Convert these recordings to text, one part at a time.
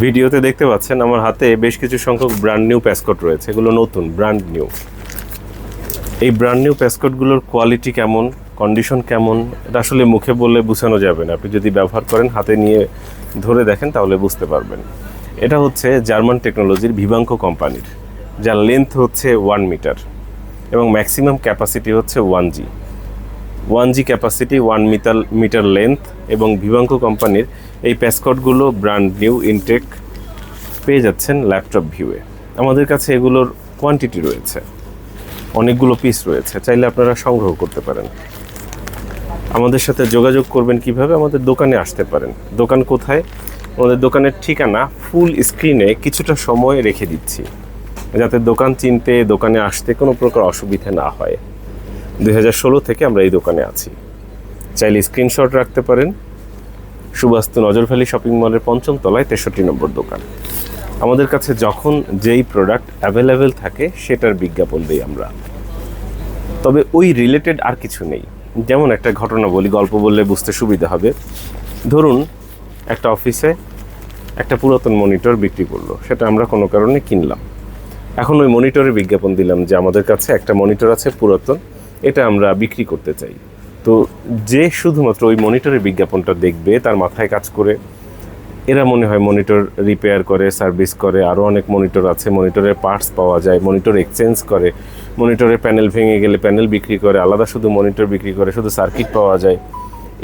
ভিডিওতে দেখতে পাচ্ছেন আমার হাতে বেশ কিছু সংখ্যক ব্র্যান্ড নিউ প্যাসকট রয়েছে। এগুলো নতুন ব্র্যান্ড নিউ। এই ব্র্যান্ড নিউ প্যাসকটগুলোর কোয়ালিটি কেমন, কন্ডিশন কেমন, এটা আসলে মুখে বললে বোঝানো যাবে না। আপনি যদি ব্যবহার করেন, হাতে নিয়ে ধরে দেখেন, তাহলে বুঝতে পারবেন। এটা হচ্ছে জার্মান টেকনোলজির ভিভাঙ্কো কোম্পানির, যার লেন্থ হচ্ছে 1 মিটার এবং ম্যাক্সিমাম ক্যাপাসিটি হচ্ছে 1G। 1G capacity, 1 metre length এবং ভিভাঙ্কো কোম্পানির এই প্যাসকটগুলো ব্র্যান্ড নিউ ইনটেক পেয়ে যাচ্ছেন ল্যাপটপ ভিউয়ে। আমাদের কাছে এগুলোর কোয়ান্টিটি রয়েছে, অনেকগুলো পিস রয়েছে, চাইলে আপনারা সংগ্রহ করতে পারেন। আমাদের সাথে যোগাযোগ করবেন কিভাবে? আমাদের দোকানে আসতে পারেন। দোকান কোথায়? আমাদের দোকানের ঠিকানা ফুল স্ক্রিনে কিছুটা সময় রেখে দিচ্ছি, যাতে দোকান চিনতে, দোকানে আসতে কোনো প্রকার অসুবিধা না হয়। 2016 থেকে আমরা এই দোকানে আছি। চাইলে স্ক্রিনশট রাখতে পারেন। সুবাস্তু নজরভ্যালি শপিং মলের 5ম তলায় 63 নম্বর দোকান। আমাদের কাছে যখন যেই প্রোডাক্ট অ্যাভেলেবেল থাকে সেটার বিজ্ঞাপন দিই আমরা, তবে ওই রিলেটেড আর কিছু নেই। যেমন একটা ঘটনা বলি, গল্প বললে বুঝতে সুবিধা হবে। ধরুন একটা অফিসে একটা পুরাতন মনিটর বিক্রি করলো, সেটা আমরা কোনো কারণে কিনলাম। এখন ওই মনিটরের বিজ্ঞাপন দিলাম যে আমাদের কাছে একটা মনিটর আছে পুরাতন, এটা আমরা বিক্রি করতে চাই। তো যে শুধুমাত্র ওই মনিটরের বিজ্ঞাপনটা দেখবে, তার মাথায় কাজ করে এরা মনে হয় মনিটর রিপেয়ার করে, সার্ভিস করে, আরও অনেক মনিটর আছে, মনিটরের পার্টস পাওয়া যায়, মনিটর এক্সচেঞ্জ করে, মনিটরের প্যানেল ভেঙে গেলে প্যানেল বিক্রি করে, আলাদা শুধু মনিটর বিক্রি করে, শুধু সার্কিট পাওয়া যায়।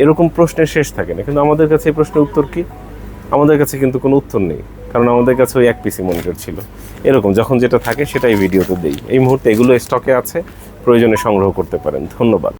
এরকম প্রশ্নের শেষ থাকে না। কিন্তু আমাদের কাছে এই প্রশ্নের উত্তর কী? আমাদের কাছে কিন্তু কোনো উত্তর নেই, কারণ আমাদের কাছে ওই 1 পিসি মনিটর ছিল। এরকম যখন যেটা থাকে সেটাই ভিডিওতে দেই। এই মুহূর্তে এগুলো স্টকে আছে, প্রয়োজনে সংগ্রহ করতে পারেন। ধন্যবাদ।